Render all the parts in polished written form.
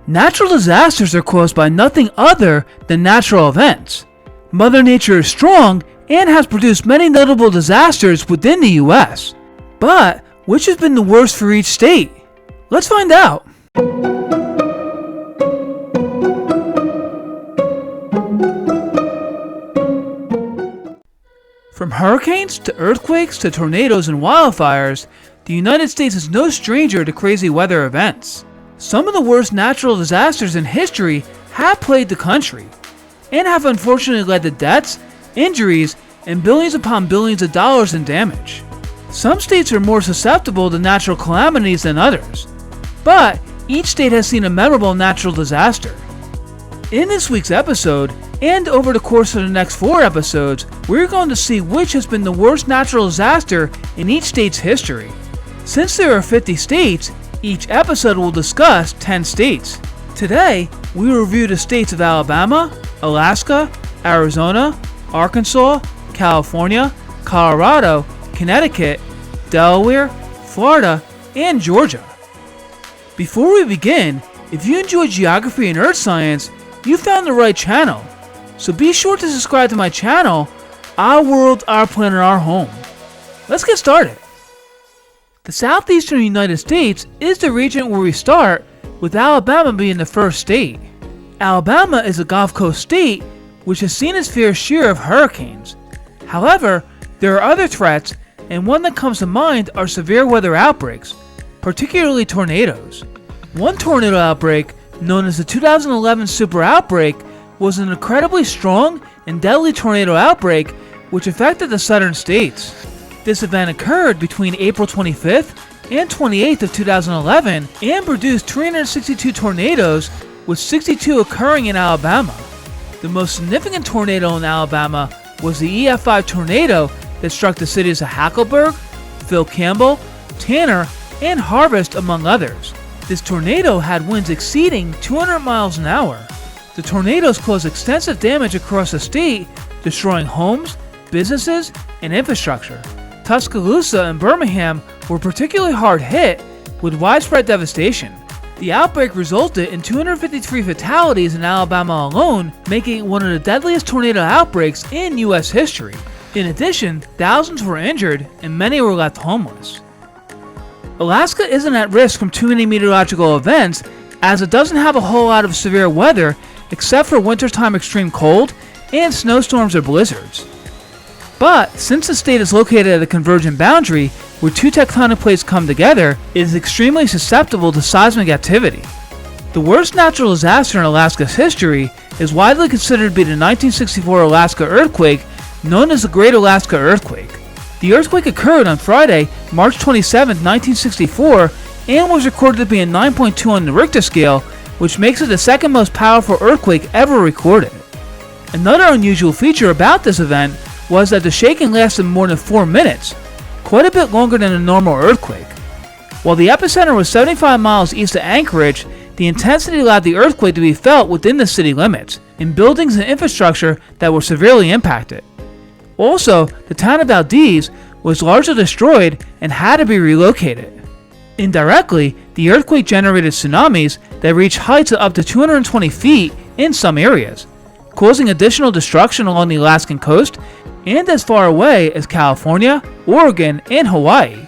Natural disasters are caused by nothing other than natural events. Mother Nature is strong and has produced many notable disasters within the US. But which has been the worst for each state? Let's find out. From hurricanes to earthquakes to tornadoes and wildfires, the United States is no stranger to crazy weather events. Some of the worst natural disasters in history have plagued the country, and have unfortunately led to deaths, injuries, and billions upon billions of dollars in damage. Some states are more susceptible to natural calamities than others, but each state has seen a memorable natural disaster. In this week's episode, and over the course of the next 4 episodes, we're going to see which has been the worst natural disaster in each state's history. Since there are 50 states, each episode will discuss 10 states. Today, we will review the states of Alabama, Alaska, Arizona, Arkansas, California, Colorado, Connecticut, Delaware, Florida, and Georgia. Before we begin, if you enjoy geography and earth science, you found the right channel. So be sure to subscribe to my channel, Our World, Our Planet, Our Home. Let's get started. The southeastern United States is the region where we start, with Alabama being the first state. Alabama is a Gulf Coast state which has seen its fair share of hurricanes. However, there are other threats, and one that comes to mind are severe weather outbreaks, particularly tornadoes. One tornado outbreak, known as the 2011 super outbreak, was an incredibly strong and deadly tornado outbreak which affected the southern states. This event occurred between April 25th and 28th of 2011 and produced 362 tornadoes, with 62 occurring in Alabama. The most significant tornado in Alabama was the EF5 tornado that struck the cities of Hackleburg, Phil Campbell, Tanner, and Harvest, among others. This tornado had winds exceeding 200 miles an hour. The tornadoes caused extensive damage across the state, destroying homes, businesses, and infrastructure. Tuscaloosa and Birmingham were particularly hard hit, with widespread devastation. The outbreak resulted in 253 fatalities in Alabama alone, making it one of the deadliest tornado outbreaks in US history. In addition, thousands were injured and many were left homeless. Alaska isn't at risk from too many meteorological events, as it doesn't have a whole lot of severe weather except for wintertime extreme cold and snowstorms or blizzards. But since the state is located at a convergent boundary where two tectonic plates come together, it is extremely susceptible to seismic activity. The worst natural disaster in Alaska's history is widely considered to be the 1964 Alaska earthquake, known as the Great Alaska Earthquake. The earthquake occurred on Friday, March 27, 1964, and was recorded to be a 9.2 on the Richter scale, which makes it the second most powerful earthquake ever recorded. Another unusual feature about this event was that the shaking lasted more than 4 minutes, quite a bit longer than a normal earthquake. While the epicenter was 75 miles east of Anchorage, the intensity allowed the earthquake to be felt within the city limits, in buildings and infrastructure that were severely impacted. Also, the town of Valdez was largely destroyed and had to be relocated. Indirectly, the earthquake generated tsunamis that reached heights of up to 220 feet in some areas, causing additional destruction along the Alaskan coast and as far away as California, Oregon, and Hawaii.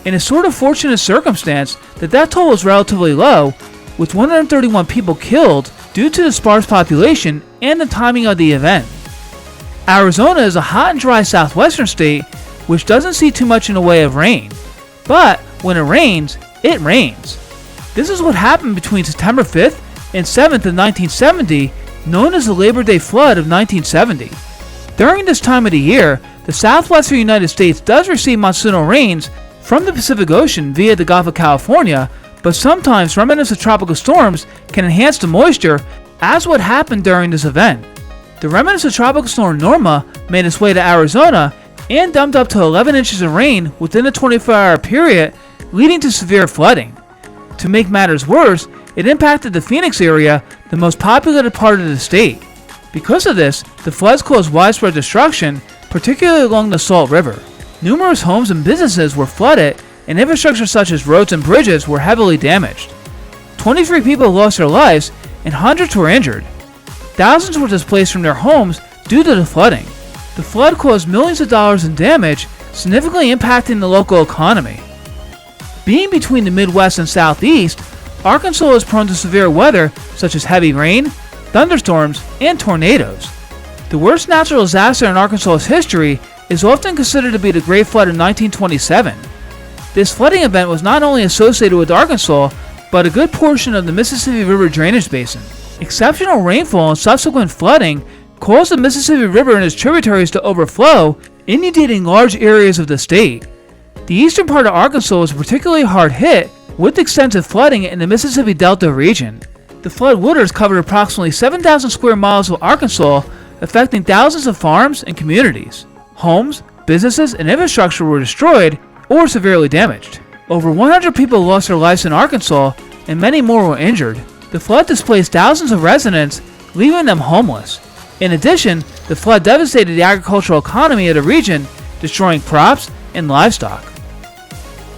In a sort of fortunate circumstance, the death toll was relatively low, with 131 people killed due to the sparse population and the timing of the event. Arizona is a hot and dry southwestern state which doesn't see too much in the way of rain, but when it rains, it rains. This is what happened between September 5th and 7th of 1970, known as the Labor Day Flood of 1970. During this time of the year, the southwestern United States does receive monsoonal rains from the Pacific Ocean via the Gulf of California, but sometimes remnants of tropical storms can enhance the moisture, as what happened during this event. The remnants of Tropical Storm Norma made its way to Arizona and dumped up to 11 inches of rain within a 24-hour period, leading to severe flooding. To make matters worse, it impacted the Phoenix area, the most populated part of the state. Because of this, the floods caused widespread destruction, particularly along the Salt River. Numerous homes and businesses were flooded, and infrastructure such as roads and bridges were heavily damaged. 23 people lost their lives and hundreds were injured. Thousands were displaced from their homes due to the flooding. The flood caused millions of dollars in damage, significantly impacting the local economy. Being between the Midwest and Southeast, Arkansas is prone to severe weather such as heavy rain, thunderstorms, and tornadoes. The worst natural disaster in Arkansas's history is often considered to be the Great Flood in 1927. This flooding event was not only associated with Arkansas, but a good portion of the Mississippi River drainage basin. Exceptional rainfall and subsequent flooding caused the Mississippi River and its tributaries to overflow, inundating large areas of the state. The eastern part of Arkansas was particularly hard hit, with extensive flooding in the Mississippi Delta region. The flood waters covered approximately 7,000 square miles of Arkansas, affecting thousands of farms and communities. Homes, businesses, and infrastructure were destroyed or severely damaged. Over 100 people lost their lives in Arkansas, and many more were injured. The flood displaced thousands of residents, leaving them homeless. In addition, the flood devastated the agricultural economy of the region, destroying crops and livestock.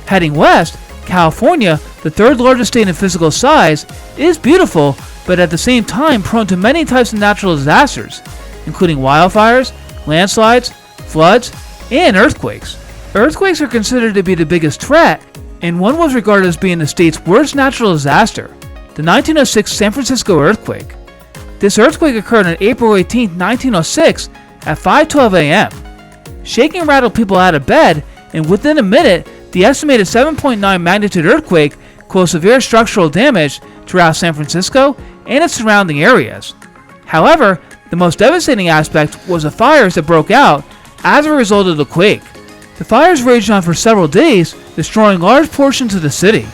Heading west, California, the third largest state in physical size, is beautiful, but at the same time prone to many types of natural disasters, including wildfires, landslides, floods, and earthquakes. Earthquakes are considered to be the biggest threat, and one was regarded as being the state's worst natural disaster, the 1906 San Francisco earthquake. This earthquake occurred on April 18, 1906 at 5:12 a.m. Shaking rattled people out of bed, and within a minute, the estimated 7.9 magnitude earthquake caused severe structural damage throughout San Francisco and its surrounding areas. However, the most devastating aspect was the fires that broke out as a result of the quake. The fires raged on for several days, destroying large portions of the city.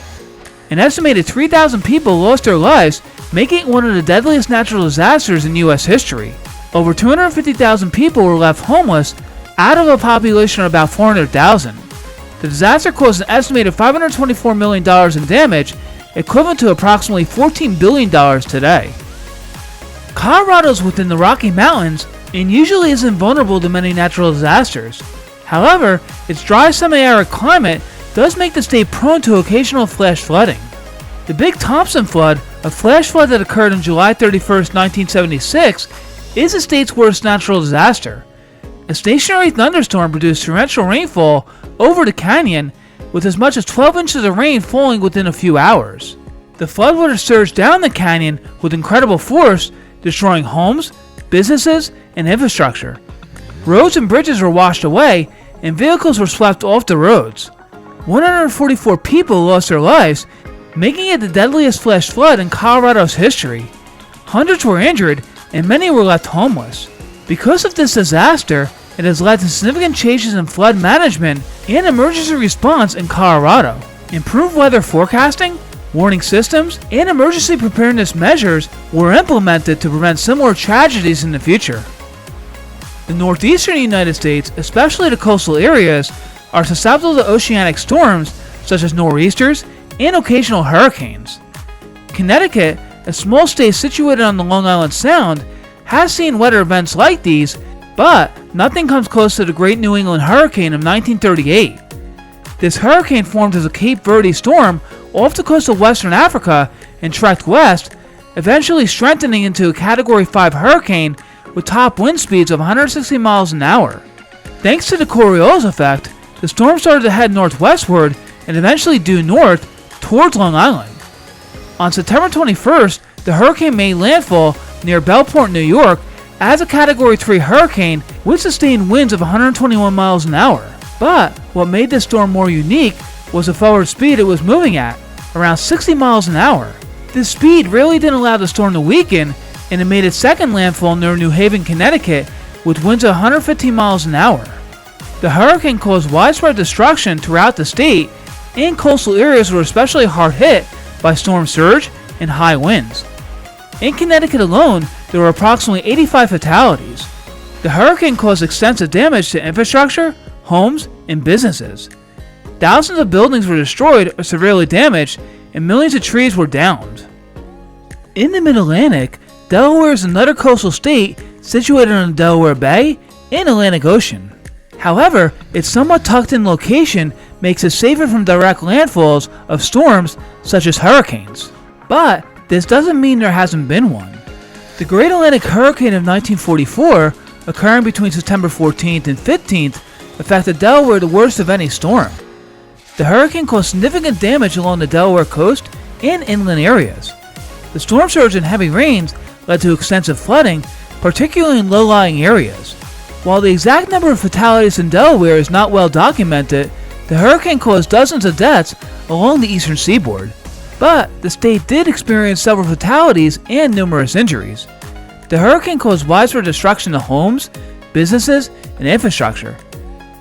An estimated 3,000 people lost their lives, making it one of the deadliest natural disasters in U.S. history. Over 250,000 people were left homeless out of a population of about 400,000. The disaster caused an estimated $524 million in damage, equivalent to approximately $14 billion today. Colorado is within the Rocky Mountains and usually is invulnerable to many natural disasters. However, its dry semi-arid climate does make the state prone to occasional flash flooding. The Big Thompson flood, a flash flood that occurred on July 31, 1976, is the state's worst natural disaster. A stationary thunderstorm produced torrential rainfall over the canyon, with as much as 12 inches of rain falling within a few hours. The floodwaters surged down the canyon with incredible force, destroying homes, businesses, and infrastructure. Roads and bridges were washed away, and vehicles were swept off the roads. 144 people lost their lives, making it the deadliest flash flood in Colorado's history. Hundreds were injured, and many were left homeless. Because of this disaster, it has led to significant changes in flood management and emergency response in Colorado. Improved weather forecasting, warning systems, and emergency preparedness measures were implemented to prevent similar tragedies in the future. The northeastern United States, especially the coastal areas, are susceptible to oceanic storms such as nor'easters and occasional hurricanes. Connecticut, a small state situated on the Long Island Sound, has seen weather events like these, but nothing comes close to the Great New England Hurricane of 1938. This hurricane formed as a Cape Verde storm off the coast of western Africa and trekked west, eventually strengthening into a Category 5 hurricane with top wind speeds of 160 miles an hour. Thanks to the Coriolis effect, the storm started to head northwestward and eventually due north towards Long Island. On September 21st, the hurricane made landfall near Bellport, New York, as a Category 3 hurricane with sustained winds of 121 miles an hour. But what made this storm more unique was the forward speed it was moving at, around 60 miles an hour. This speed really didn't allow the storm to weaken, and it made its second landfall near New Haven, Connecticut, with winds of 115 miles an hour. The hurricane caused widespread destruction throughout the state, and coastal areas were especially hard hit by storm surge and high winds. In Connecticut alone, there were approximately 85 fatalities. The hurricane caused extensive damage to infrastructure, homes, and businesses. Thousands of buildings were destroyed or severely damaged, and millions of trees were downed. In the Mid-Atlantic, Delaware is another coastal state situated on the Delaware Bay and Atlantic Ocean. However, its somewhat tucked-in location makes it safer from direct landfalls of storms such as hurricanes. But this doesn't mean there hasn't been one. The Great Atlantic Hurricane of 1944, occurring between September 14th and 15th, affected Delaware the worst of any storm. The hurricane caused significant damage along the Delaware coast and inland areas. The storm surge and heavy rains led to extensive flooding, particularly in low-lying areas. While the exact number of fatalities in Delaware is not well documented, the hurricane caused dozens of deaths along the eastern seaboard. But the state did experience several fatalities and numerous injuries. The hurricane caused widespread destruction to homes, businesses, and infrastructure.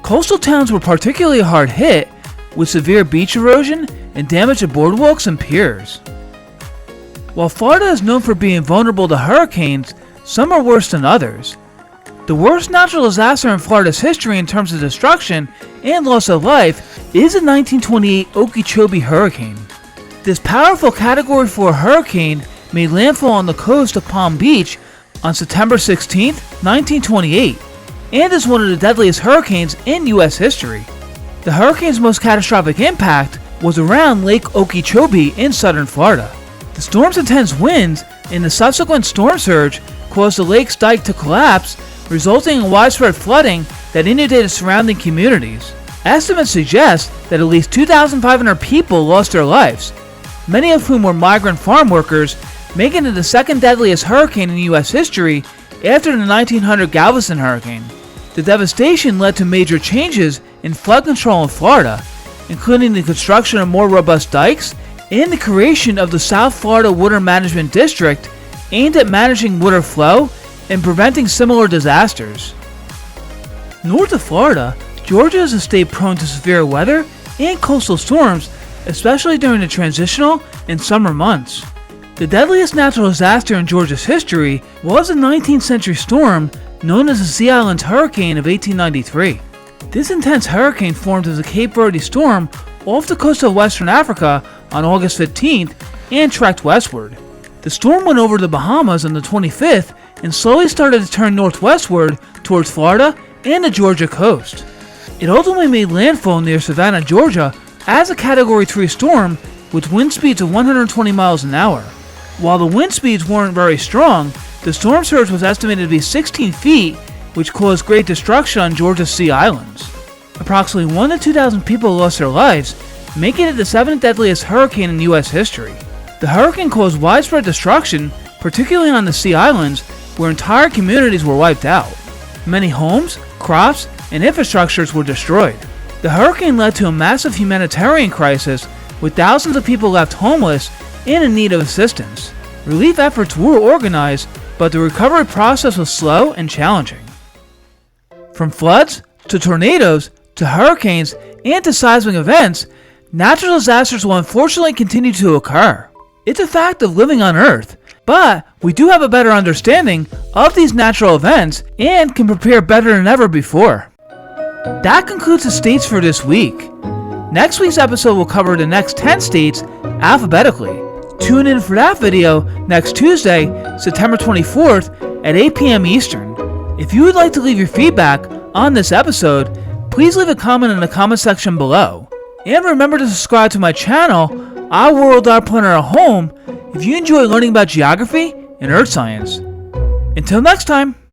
Coastal towns were particularly hard hit, with severe beach erosion and damage to boardwalks and piers. While Florida is known for being vulnerable to hurricanes, some are worse than others. The worst natural disaster in Florida's history in terms of destruction and loss of life is the 1928 Okeechobee hurricane. This powerful Category 4 hurricane made landfall on the coast of Palm Beach on September 16, 1928, and is one of the deadliest hurricanes in U.S. history. The hurricane's most catastrophic impact was around Lake Okeechobee in southern Florida. The storm's intense winds and the subsequent storm surge caused the lake's dike to collapse, resulting in widespread flooding that inundated surrounding communities. Estimates suggest that at least 2,500 people lost their lives, many of whom were migrant farm workers, making it the second deadliest hurricane in U.S. history after the 1900 Galveston hurricane. The devastation led to major changes in flood control in Florida, including the construction of more robust dikes and the creation of the South Florida Water Management District, aimed at managing water flow and preventing similar disasters. North of Florida, Georgia is a state prone to severe weather and coastal storms, especially during the transitional and summer months. The deadliest natural disaster in Georgia's history was a 19th century storm known as the Sea Islands Hurricane of 1893. This intense hurricane formed as a Cape Verde storm off the coast of Western Africa on August 15th and trekked westward. The storm went over the Bahamas on the 25th and slowly started to turn northwestward towards Florida and the Georgia coast. It ultimately made landfall near Savannah, Georgia as a Category 3 storm with wind speeds of 120 miles an hour. While the wind speeds weren't very strong, the storm surge was estimated to be 16 feet, which caused great destruction on Georgia's Sea Islands. Approximately 1,000 to 2,000 people lost their lives, making it the 7th deadliest hurricane in U.S. history. The hurricane caused widespread destruction, particularly on the Sea Islands, where entire communities were wiped out. Many homes, crops, and infrastructures were destroyed. The hurricane led to a massive humanitarian crisis, with thousands of people left homeless and in need of assistance. Relief efforts were organized, but the recovery process was slow and challenging. From floods to tornadoes to hurricanes and to seismic events, natural disasters will unfortunately continue to occur. It's a fact of living on Earth, but we do have a better understanding of these natural events and can prepare better than ever before. That concludes the states for this week. Next week's episode will cover the next 10 states alphabetically. Tune in for that video next Tuesday, September 24th at 8 p.m. Eastern. If you would like to leave your feedback on this episode, please leave a comment in the comment section below. And remember to subscribe to my channel, Our World, Our Planet, Our Home, if you enjoy learning about geography and earth science. Until next time!